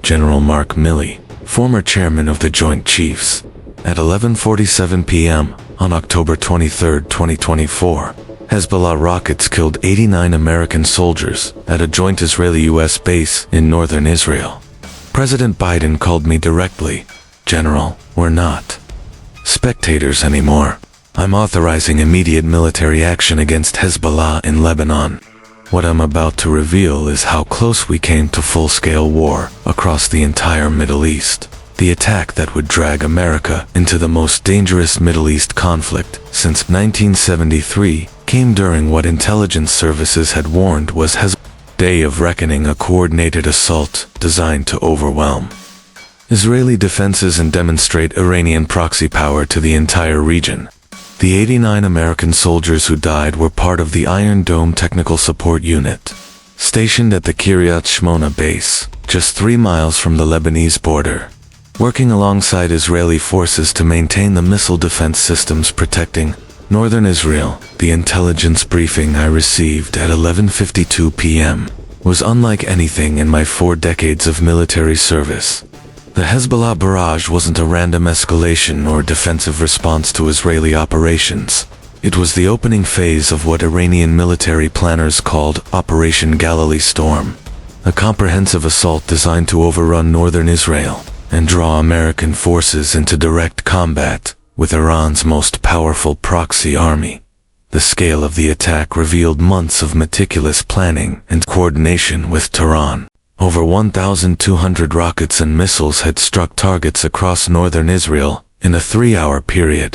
General Mark Milley, former chairman of the Joint Chiefs. At 11:47 p.m. on October 23, 2024, Hezbollah rockets killed 89 American soldiers at a joint Israeli-US base in northern Israel. President Biden called me directly, "General, we're not spectators anymore. I'm authorizing immediate military action against Hezbollah in Lebanon." What I'm about to reveal is how close we came to full-scale war across the entire Middle East. The attack that would drag America into the most dangerous Middle East conflict since 1973 came during what intelligence services had warned was Hezbollah's day of reckoning, a coordinated assault designed to overwhelm Israeli defenses and demonstrate Iranian proxy power to the entire region. The 89 American soldiers who died were part of the Iron Dome Technical Support Unit, stationed at the Kiryat Shmona base, just 3 miles from the Lebanese border, working alongside Israeli forces to maintain the missile defense systems protecting northern Israel. The intelligence briefing I received at 11:52 p.m. was unlike anything in my 4 decades of military service. The Hezbollah barrage wasn't a random escalation or defensive response to Israeli operations. It was the opening phase of what Iranian military planners called Operation Galilee Storm, a comprehensive assault designed to overrun northern Israel and draw American forces into direct combat with Iran's most powerful proxy army. The scale of the attack revealed months of meticulous planning and coordination with Tehran. Over 1,200 rockets and missiles had struck targets across northern Israel in a 3-hour period,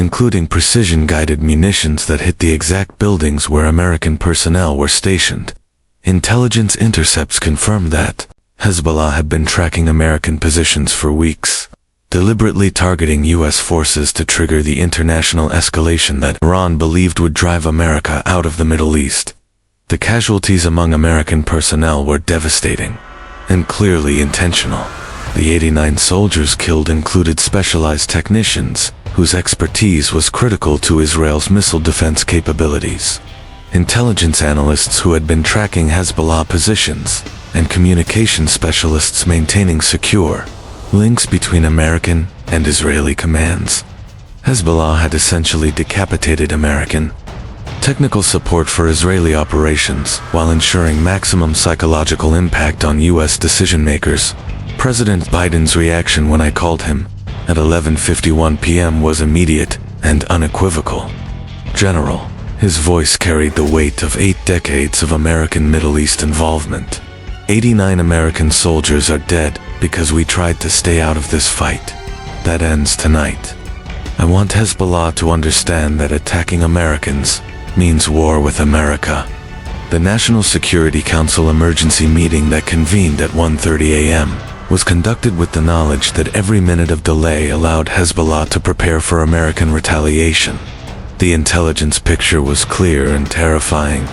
including precision-guided munitions that hit the exact buildings where American personnel were stationed. Intelligence intercepts confirmed that Hezbollah had been tracking American positions for weeks, deliberately targeting U.S. forces to trigger the international escalation that Iran believed would drive America out of the Middle East. The casualties among American personnel were devastating and clearly intentional. The 89 soldiers killed included specialized technicians whose expertise was critical to Israel's missile defense capabilities, intelligence analysts who had been tracking Hezbollah positions, and communication specialists maintaining secure links between American and Israeli commands. Hezbollah had essentially decapitated American technical support for Israeli operations while ensuring maximum psychological impact on U.S. decision-makers. President Biden's reaction when I called him at 11:51 p.m. was immediate and unequivocal. "General," his voice carried the weight of 8 decades of American Middle East involvement. 89 American soldiers are dead because we tried to stay out of this fight. That ends tonight. I want Hezbollah to understand that attacking Americans means war with America. The National Security Council emergency meeting that convened at 1:30 a.m. was conducted with the knowledge that every minute of delay allowed Hezbollah to prepare for American retaliation. The intelligence picture was clear and terrifying.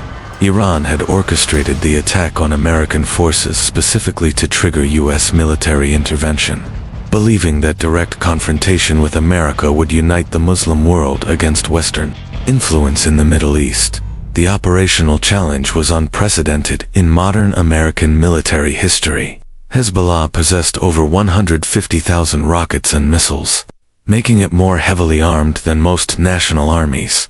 Iran had orchestrated the attack on American forces specifically to trigger U.S. military intervention, believing that direct confrontation with America would unite the Muslim world against Western influence in the Middle East. The operational challenge was unprecedented in modern American military history. Hezbollah possessed over 150,000 rockets and missiles, making it more heavily armed than most national armies.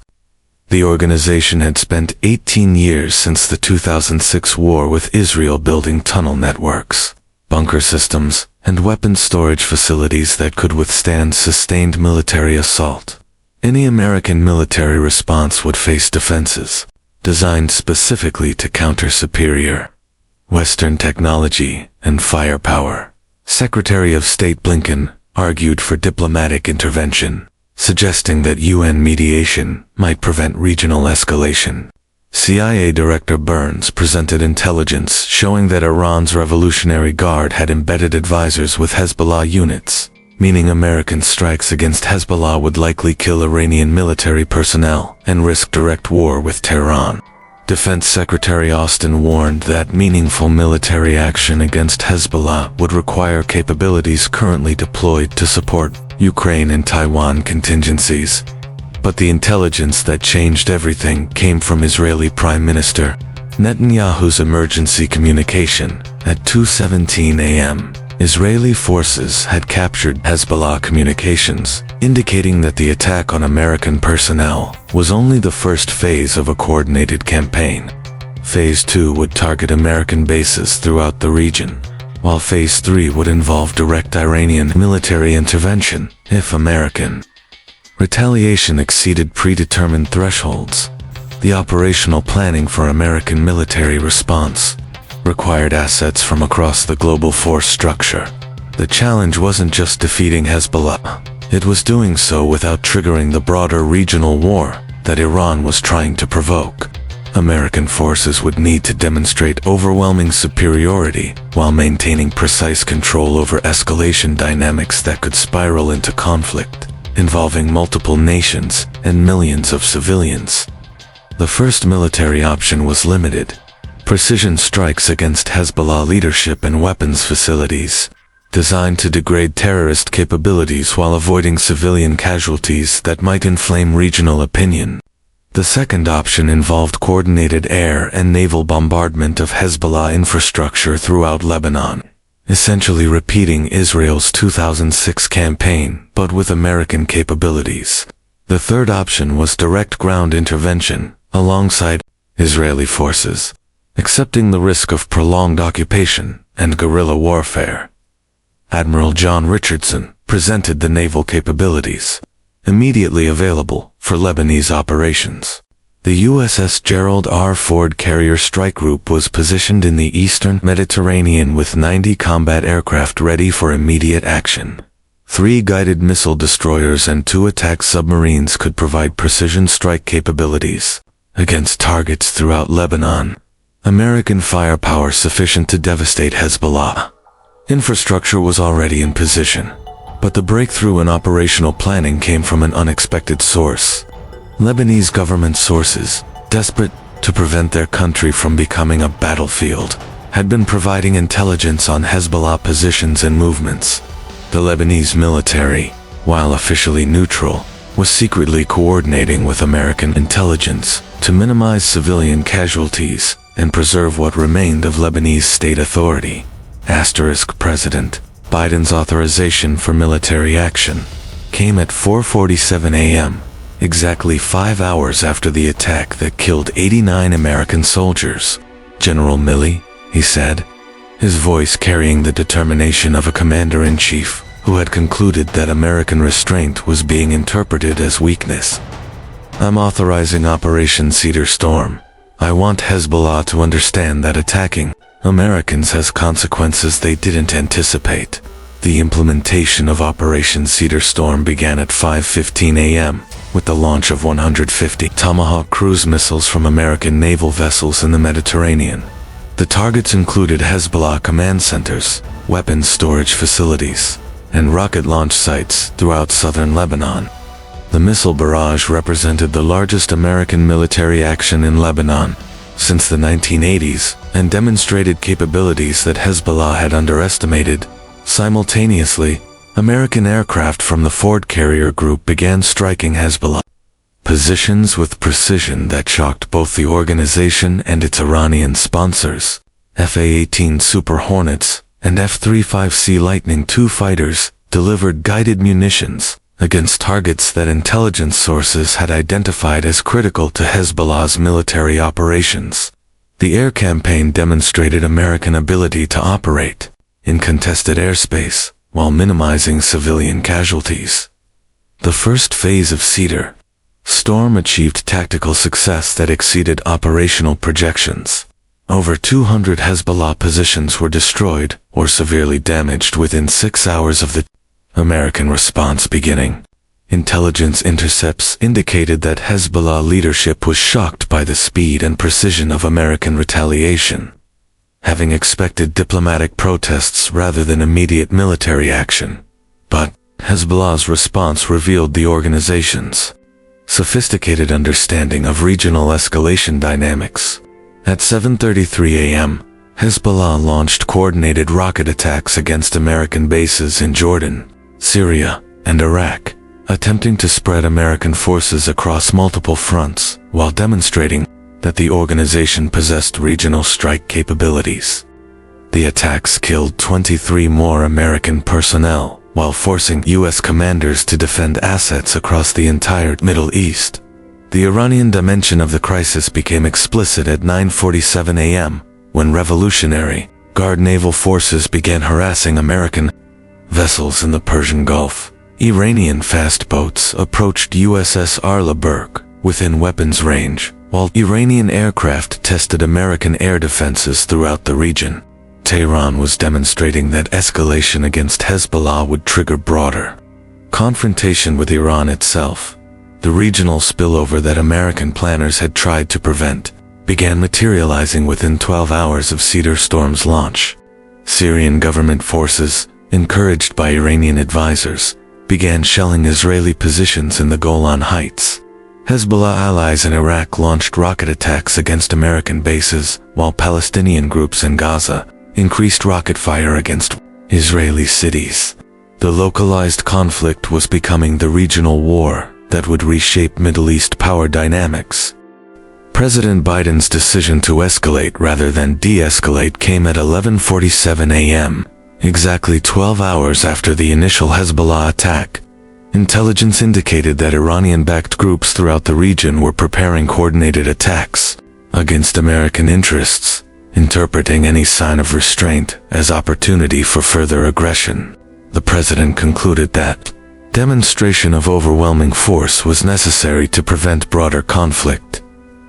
The organization had spent 18 years since the 2006 war with Israel building tunnel networks, bunker systems, and weapons storage facilities that could withstand sustained military assault. Any American military response would face defenses designed specifically to counter superior Western technology and firepower. Secretary of State Blinken argued for diplomatic intervention, suggesting that UN mediation might prevent regional escalation. CIA Director Burns presented intelligence showing that Iran's Revolutionary Guard had embedded advisors with Hezbollah units, meaning American strikes against Hezbollah would likely kill Iranian military personnel and risk direct war with Tehran. Defense Secretary Austin warned that meaningful military action against Hezbollah would require capabilities currently deployed to support Ukraine and Taiwan contingencies. But the intelligence that changed everything came from Israeli Prime Minister Netanyahu's emergency communication at 2:17 a.m. Israeli forces had captured Hezbollah communications, indicating that the attack on American personnel was only the first phase of a coordinated campaign. Phase 2 would target American bases throughout the region, while Phase 3 would involve direct Iranian military intervention, if American retaliation exceeded predetermined thresholds. The operational planning for American military response required assets from across the global force structure. The challenge wasn't just defeating Hezbollah, it was doing so without triggering the broader regional war that Iran was trying to provoke. American forces would need to demonstrate overwhelming superiority while maintaining precise control over escalation dynamics that could spiral into conflict, involving multiple nations and millions of civilians. The first military option was limited: precision strikes against Hezbollah leadership and weapons facilities, designed to degrade terrorist capabilities while avoiding civilian casualties that might inflame regional opinion. The second option involved coordinated air and naval bombardment of Hezbollah infrastructure throughout Lebanon, essentially repeating Israel's 2006 campaign, but with American capabilities. The third option was direct ground intervention, alongside Israeli forces, accepting the risk of prolonged occupation and guerrilla warfare. Admiral John Richardson presented the naval capabilities immediately available for Lebanese operations. The USS Gerald R. Ford Carrier Strike Group was positioned in the eastern Mediterranean with 90 combat aircraft ready for immediate action. 3 guided missile destroyers and 2 attack submarines could provide precision strike capabilities against targets throughout Lebanon. American firepower sufficient to devastate Hezbollah. Infrastructure was already in position, but the breakthrough in operational planning came from an unexpected source. Lebanese government sources, desperate to prevent their country from becoming a battlefield, had been providing intelligence on Hezbollah positions and movements. The Lebanese military, while officially neutral, was secretly coordinating with American intelligence to minimize civilian casualties and preserve what remained of Lebanese state authority. President Biden's authorization for military action came at 4:47 a.m., exactly 5 hours after the attack that killed 89 American soldiers. "General Milley," he said, his voice carrying the determination of a commander-in-chief who had concluded that American restraint was being interpreted as weakness. "I'm authorizing Operation Cedar Storm. I want Hezbollah to understand that attacking Americans has consequences they didn't anticipate." The implementation of Operation Cedar Storm began at 5:15 a.m. with the launch of 150 Tomahawk cruise missiles from American naval vessels in the Mediterranean. The targets included Hezbollah command centers, weapons storage facilities, and rocket launch sites throughout southern Lebanon. The missile barrage represented the largest American military action in Lebanon since the 1980s and demonstrated capabilities that Hezbollah had underestimated. Simultaneously, American aircraft from the Ford Carrier Group began striking Hezbollah positions with precision that shocked both the organization and its Iranian sponsors. F-A-18 Super Hornets and F-35C Lightning II fighters delivered guided munitions against targets that intelligence sources had identified as critical to Hezbollah's military operations. The air campaign demonstrated American ability to operate in contested airspace while minimizing civilian casualties. The first phase of Cedar Storm achieved tactical success that exceeded operational projections. Over 200 Hezbollah positions were destroyed or severely damaged within 6 hours of the American response beginning. Intelligence intercepts indicated that Hezbollah leadership was shocked by the speed and precision of American retaliation, having expected diplomatic protests rather than immediate military action. But Hezbollah's response revealed the organization's sophisticated understanding of regional escalation dynamics. At 7:33 a.m., Hezbollah launched coordinated rocket attacks against American bases in Jordan, Syria, and Iraq, attempting to spread American forces across multiple fronts while demonstrating that the organization possessed regional strike capabilities. The attacks killed 23 more American personnel, while forcing U.S. commanders to defend assets across the entire Middle East. The Iranian dimension of the crisis became explicit at 9:47 a.m., when Revolutionary Guard naval forces began harassing American vessels in the Persian Gulf. Iranian fast boats approached USS Arleigh within weapons range, while Iranian aircraft tested American air defenses throughout the region. Tehran was demonstrating that escalation against Hezbollah would trigger broader confrontation with Iran itself. The regional spillover that American planners had tried to prevent began materializing within 12 hours of Cedar Storm's launch. Syrian government forces, encouraged by Iranian advisors, began shelling Israeli positions in the Golan Heights. Hezbollah allies in Iraq launched rocket attacks against American bases, while Palestinian groups in Gaza increased rocket fire against Israeli cities. The localized conflict was becoming the regional war that would reshape Middle East power dynamics. President Biden's decision to escalate rather than de-escalate came at 11:47 a.m., exactly 12 hours after the initial Hezbollah attack. Intelligence indicated that Iranian-backed groups throughout the region were preparing coordinated attacks against American interests, interpreting any sign of restraint as opportunity for further aggression. The president concluded that demonstration of overwhelming force was necessary to prevent broader conflict.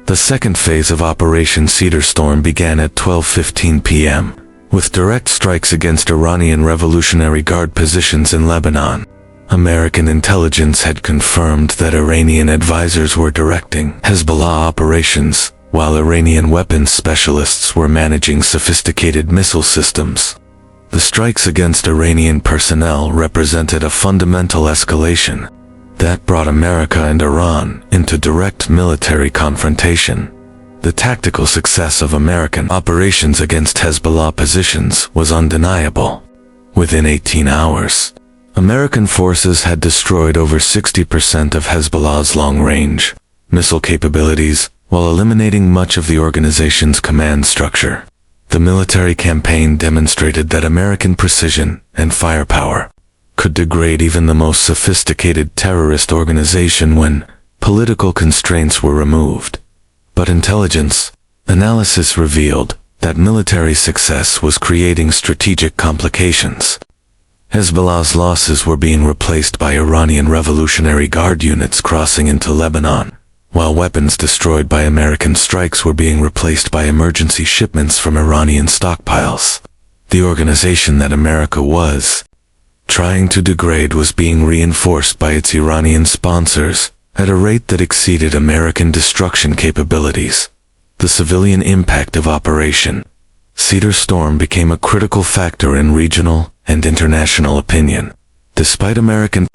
The second phase of Operation Cedar Storm began at 12:15 p.m., with direct strikes against Iranian Revolutionary Guard positions in Lebanon. American intelligence had confirmed that Iranian advisors were directing Hezbollah operations, while Iranian weapons specialists were managing sophisticated missile systems. The strikes against Iranian personnel represented a fundamental escalation that brought America and Iran into direct military confrontation. The tactical success of American operations against Hezbollah positions was undeniable. Within 18 hours, American forces had destroyed over 60% of Hezbollah's long-range missile capabilities, while eliminating much of the organization's command structure. The military campaign demonstrated that American precision and firepower could degrade even the most sophisticated terrorist organization when political constraints were removed. But intelligence analysis revealed that military success was creating strategic complications. Hezbollah's losses were being replaced by Iranian Revolutionary Guard units crossing into Lebanon, while weapons destroyed by American strikes were being replaced by emergency shipments from Iranian stockpiles. The organization that America was trying to degrade was being reinforced by its Iranian sponsors at a rate that exceeded American destruction capabilities. The civilian impact of Operation Cedar Storm became a critical factor in regional and international opinion. Despite American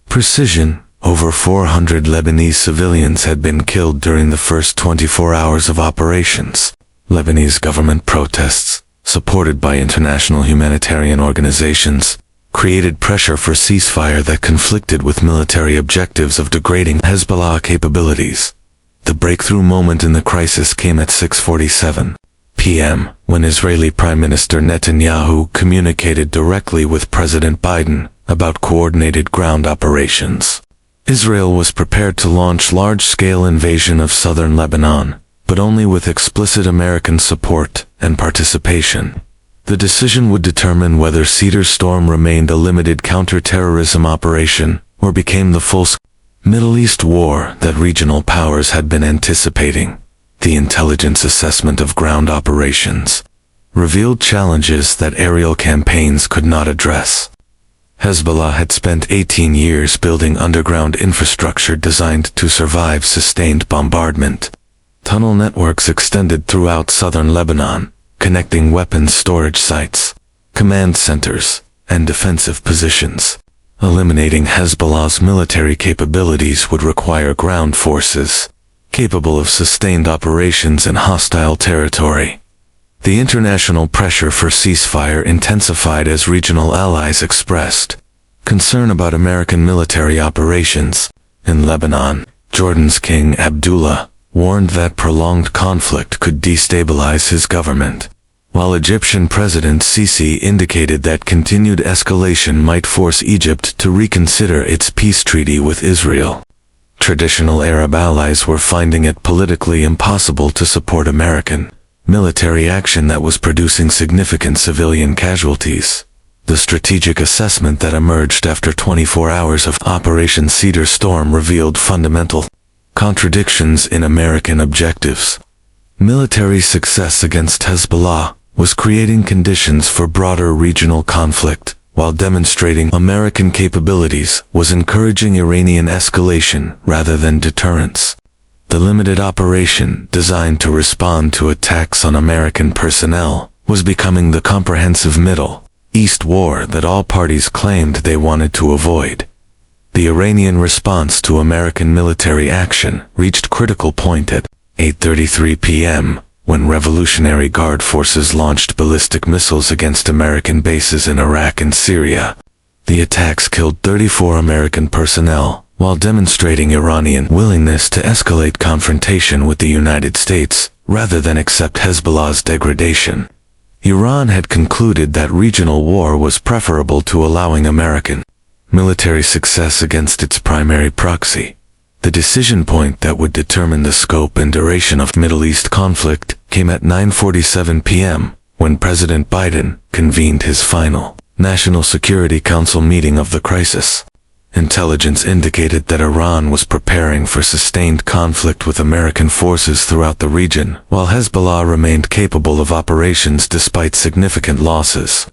precision, over 400 Lebanese civilians had been killed during the first 24 hours of operations. Lebanese government protests, supported by international humanitarian organizations, created pressure for ceasefire that conflicted with military objectives of degrading Hezbollah capabilities. The breakthrough moment in the crisis came at 6:47 p.m., when Israeli Prime Minister Netanyahu communicated directly with President Biden about coordinated ground operations. Israel was prepared to launch large-scale invasion of southern Lebanon, but only with explicit American support and participation. The decision would determine whether Cedar Storm remained a limited counter-terrorism operation or became the full-scale Middle East war that regional powers had been anticipating. The intelligence assessment of ground operations revealed challenges that aerial campaigns could not address. Hezbollah had spent 18 years building underground infrastructure designed to survive sustained bombardment. Tunnel networks extended throughout southern Lebanon, connecting weapons storage sites, command centers, and defensive positions. Eliminating Hezbollah's military capabilities would require ground forces capable of sustained operations in hostile territory. The international pressure for ceasefire intensified as regional allies expressed concern about American military operations. In Lebanon, Jordan's King Abdullah warned that prolonged conflict could destabilize his government, while Egyptian President Sisi indicated that continued escalation might force Egypt to reconsider its peace treaty with Israel. Traditional Arab allies were finding it politically impossible to support American military action that was producing significant civilian casualties. The strategic assessment that emerged after 24 hours of Operation Cedar Storm revealed fundamental contradictions in American objectives. Military success against Hezbollah was creating conditions for broader regional conflict, while demonstrating American capabilities was encouraging Iranian escalation rather than deterrence. The limited operation, designed to respond to attacks on American personnel, was becoming the comprehensive Middle East war that all parties claimed they wanted to avoid. The Iranian response to American military action reached critical point at 8:33 p.m., when Revolutionary Guard forces launched ballistic missiles against American bases in Iraq and Syria. The attacks killed 34 American personnel, while demonstrating Iranian willingness to escalate confrontation with the United States, rather than accept Hezbollah's degradation. Iran had concluded that regional war was preferable to allowing American military success against its primary proxy. The decision point that would determine the scope and duration of Middle East conflict came at 9:47 p.m., when President Biden convened his final National Security Council meeting of the crisis. Intelligence indicated that Iran was preparing for sustained conflict with American forces throughout the region, while Hezbollah remained capable of operations despite significant losses.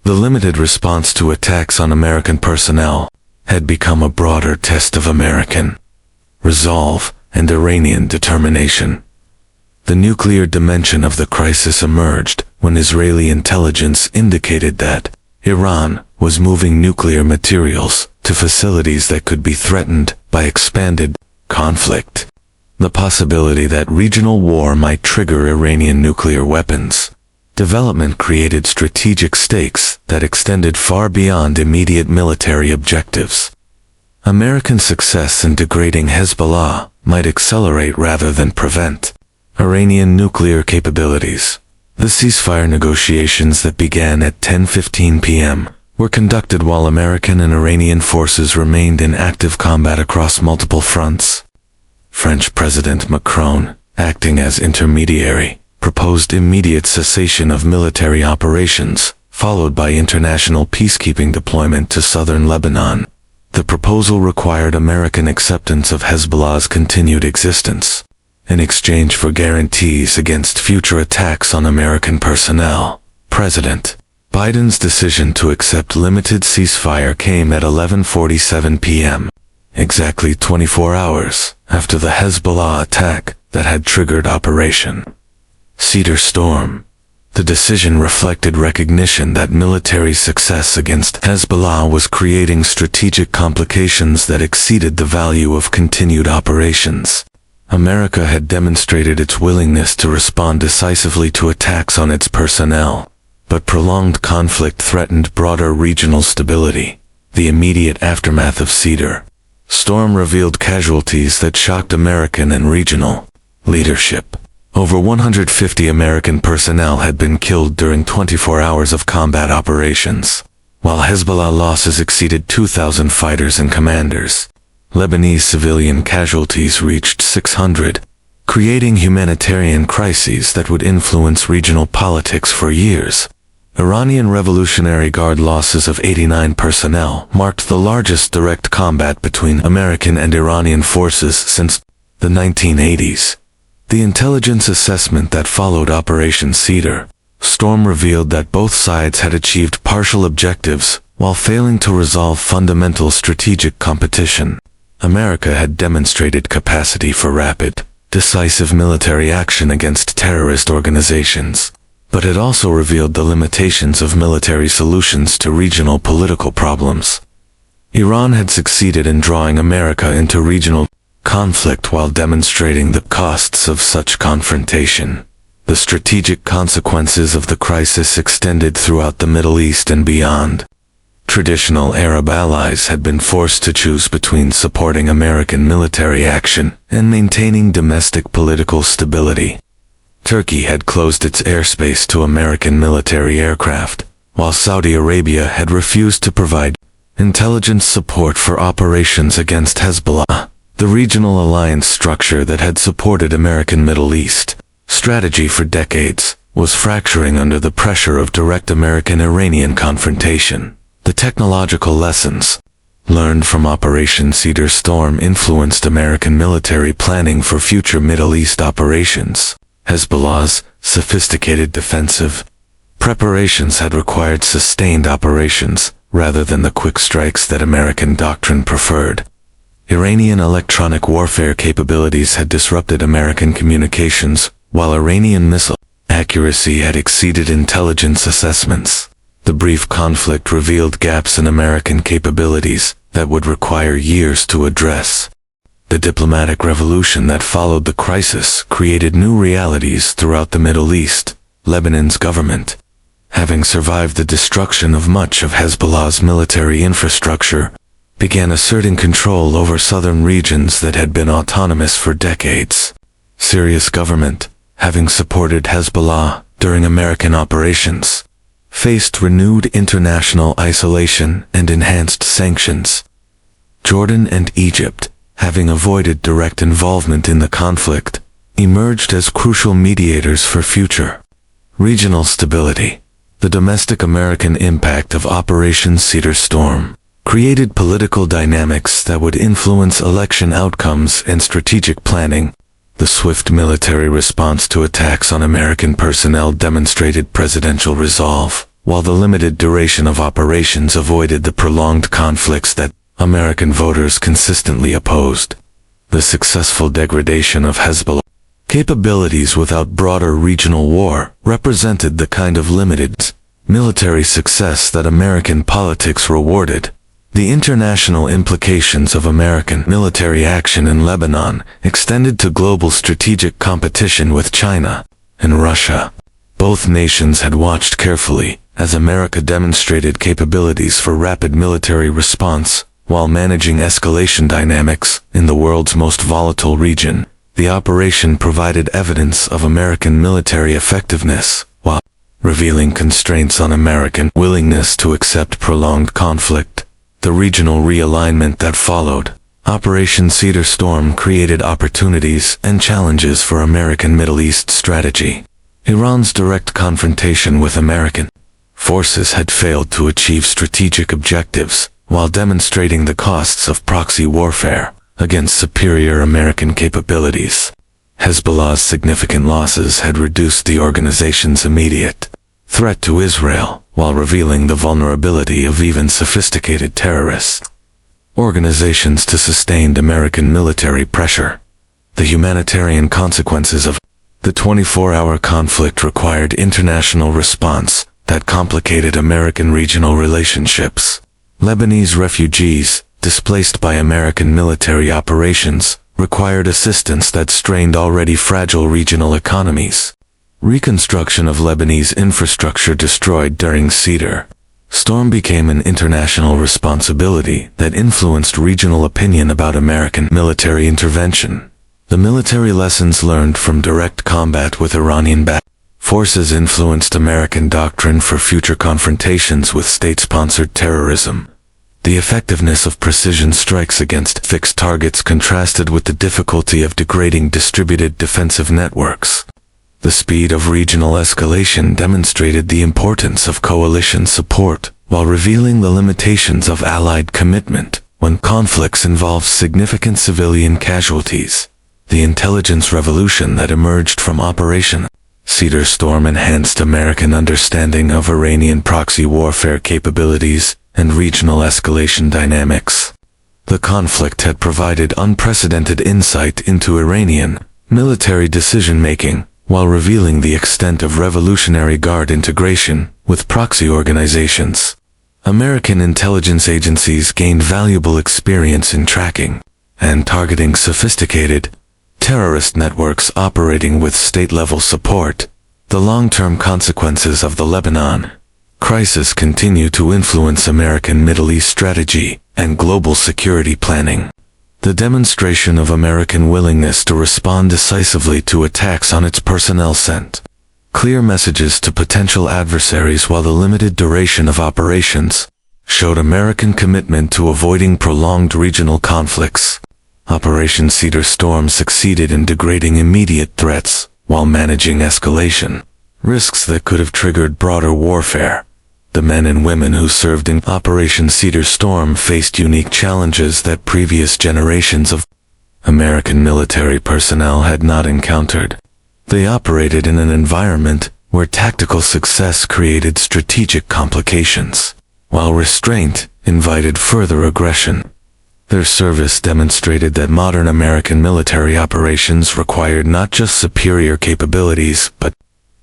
The limited response to attacks on American personnel had become a broader test of American resolve and Iranian determination. The nuclear dimension of the crisis emerged when Israeli intelligence indicated that Iran was moving nuclear materials to facilities that could be threatened by expanded conflict. The possibility that regional war might trigger Iranian nuclear weapons development created strategic stakes that extended far beyond immediate military objectives. American success in degrading Hezbollah might accelerate rather than prevent Iranian nuclear capabilities. The ceasefire negotiations that began at 10:15 p.m. were conducted while American and Iranian forces remained in active combat across multiple fronts. French President Macron, acting as intermediary, proposed immediate cessation of military operations, followed by international peacekeeping deployment to southern Lebanon. The proposal required American acceptance of Hezbollah's continued existence, in exchange for guarantees against future attacks on American personnel. President Biden's decision to accept limited ceasefire came at 11:47 p.m., exactly 24 hours after the Hezbollah attack that had triggered Operation Cedar Storm. The decision reflected recognition that military success against Hezbollah was creating strategic complications that exceeded the value of continued operations. America had demonstrated its willingness to respond decisively to attacks on its personnel, but prolonged conflict threatened broader regional stability. The immediate aftermath of Cedar Storm revealed casualties that shocked American and regional leadership. Over 150 American personnel had been killed during 24 hours of combat operations, while Hezbollah losses exceeded 2,000 fighters and commanders. Lebanese civilian casualties reached 600, creating humanitarian crises that would influence regional politics for years. Iranian Revolutionary Guard losses of 89 personnel marked the largest direct combat between American and Iranian forces since the 1980s. The intelligence assessment that followed Operation Cedar Storm revealed that both sides had achieved partial objectives while failing to resolve fundamental strategic competition. America had demonstrated capacity for rapid, decisive military action against terrorist organizations, but it also revealed the limitations of military solutions to regional political problems. Iran had succeeded in drawing America into regional conflict while demonstrating the costs of such confrontation. The strategic consequences of the crisis extended throughout the Middle East and beyond. Traditional Arab allies had been forced to choose between supporting American military action and maintaining domestic political stability. Turkey had closed its airspace to American military aircraft, while Saudi Arabia had refused to provide intelligence support for operations against Hezbollah, the regional alliance structure that had supported American Middle East strategy for decades, was fracturing under the pressure of direct American-Iranian confrontation. The technological lessons learned from Operation Cedar Storm influenced American military planning for future Middle East operations. Hezbollah's sophisticated defensive preparations had required sustained operations rather than the quick strikes that American doctrine preferred. Iranian electronic warfare capabilities had disrupted American communications, while Iranian missile accuracy had exceeded intelligence assessments. The brief conflict revealed gaps in American capabilities that would require years to address. The diplomatic revolution that followed the crisis created new realities throughout the Middle East. Lebanon's government, having survived the destruction of much of Hezbollah's military infrastructure, began asserting control over southern regions that had been autonomous for decades. Syria's government, having supported Hezbollah during American operations, faced renewed international isolation and enhanced sanctions. Jordan and Egypt, having avoided direct involvement in the conflict, emerged as crucial mediators for future regional stability. The domestic American impact of Operation Cedar Storm created political dynamics that would influence election outcomes and strategic planning. The swift military response to attacks on American personnel demonstrated presidential resolve, while the limited duration of operations avoided the prolonged conflicts that American voters consistently opposed. The successful degradation of Hezbollah capabilities without broader regional war represented the kind of limited military success that American politics rewarded. The international implications of American military action in Lebanon extended to global strategic competition with China and Russia. Both nations had watched carefully as America demonstrated capabilities for rapid military response while managing escalation dynamics in the world's most volatile region. The operation provided evidence of American military effectiveness, while revealing constraints on American willingness to accept prolonged conflict. The regional realignment that followed Operation Cedar Storm created opportunities and challenges for American Middle East strategy. Iran's direct confrontation with American forces had failed to achieve strategic objectives, while demonstrating the costs of proxy warfare against superior American capabilities. Hezbollah's significant losses had reduced the organization's immediate threat to Israel, while revealing the vulnerability of even sophisticated terrorist organizations to sustained American military pressure. The humanitarian consequences of the 24-hour conflict required international response that complicated American regional relationships. Lebanese refugees, displaced by American military operations, required assistance that strained already fragile regional economies. Reconstruction of Lebanese infrastructure destroyed during Cedar Storm became an international responsibility that influenced regional opinion about American military intervention. The military lessons learned from direct combat with Iranian-backed forces influenced American doctrine for future confrontations with state-sponsored terrorism. The effectiveness of precision strikes against fixed targets contrasted with the difficulty of degrading distributed defensive networks. The speed of regional escalation demonstrated the importance of coalition support, while revealing the limitations of Allied commitment when conflicts involve significant civilian casualties. The intelligence revolution that emerged from Operation Cedar Storm enhanced American understanding of Iranian proxy warfare capabilities and regional escalation dynamics. The conflict had provided unprecedented insight into Iranian military decision-making, while revealing the extent of Revolutionary Guard integration with proxy organizations. American intelligence agencies gained valuable experience in tracking and targeting sophisticated terrorist networks operating with state-level support. The long-term consequences of the Lebanon crisis continue to influence American Middle East strategy and global security planning. the demonstration of American willingness to respond decisively to attacks on its personnel sent clear messages to potential adversaries, while the limited duration of operations showed American commitment to avoiding prolonged regional conflicts. Operation Cedar Storm succeeded in degrading immediate threats while managing escalation risks that could have triggered broader warfare. The men and women who served in Operation Cedar Storm faced unique challenges that previous generations of American military personnel had not encountered. They operated in an environment where tactical success created strategic complications, while restraint invited further aggression. Their service demonstrated that modern American military operations required not just superior capabilities, but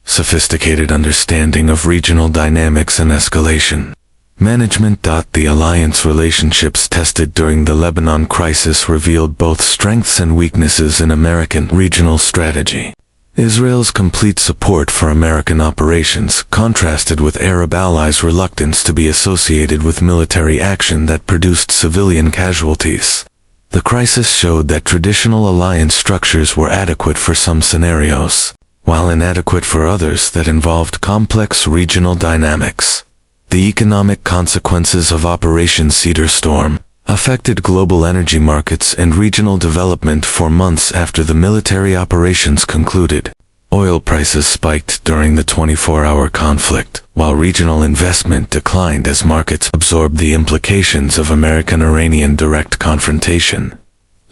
sophisticated understanding of regional dynamics and escalation management. The alliance relationships tested during the Lebanon crisis revealed both strengths and weaknesses in American regional strategy. Israel's complete support for American operations contrasted with Arab allies' reluctance to be associated with military action that produced civilian casualties. The crisis showed that traditional alliance structures were adequate for some scenarios, while inadequate for others that involved complex regional dynamics. The economic consequences of Operation Cedar Storm affected global energy markets and regional development for months after the military operations concluded. Oil prices spiked during the 24-hour conflict, while regional investment declined as markets absorbed the implications of American-Iranian direct confrontation.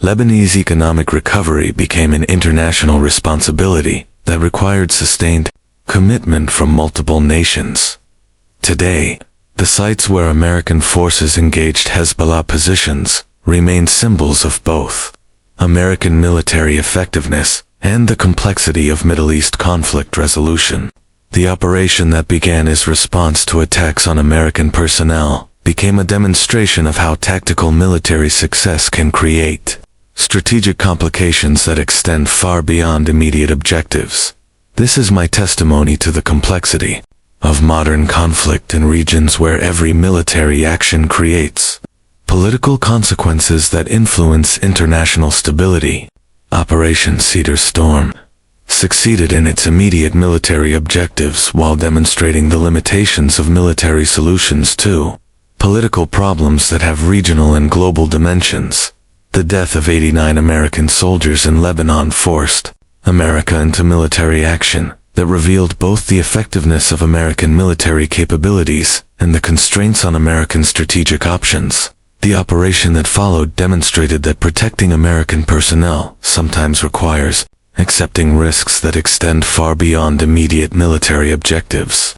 Lebanese economic recovery became an international responsibility that required sustained commitment from multiple nations. Today, the sites where American forces engaged Hezbollah positions remain symbols of both American military effectiveness and the complexity of Middle East conflict resolution. The operation that began as response to attacks on American personnel became a demonstration of how tactical military success can create strategic complications that extend far beyond immediate objectives. This is my testimony to the complexity of modern conflict in regions where every military action creates political consequences that influence international stability. Operation Cedar Storm succeeded in its immediate military objectives while demonstrating the limitations of military solutions to political problems that have regional and global dimensions. The death of 89 American soldiers in Lebanon forced America into military action that revealed both the effectiveness of American military capabilities and the constraints on American strategic options. The operation that followed demonstrated that protecting American personnel sometimes requires accepting risks that extend far beyond immediate military objectives.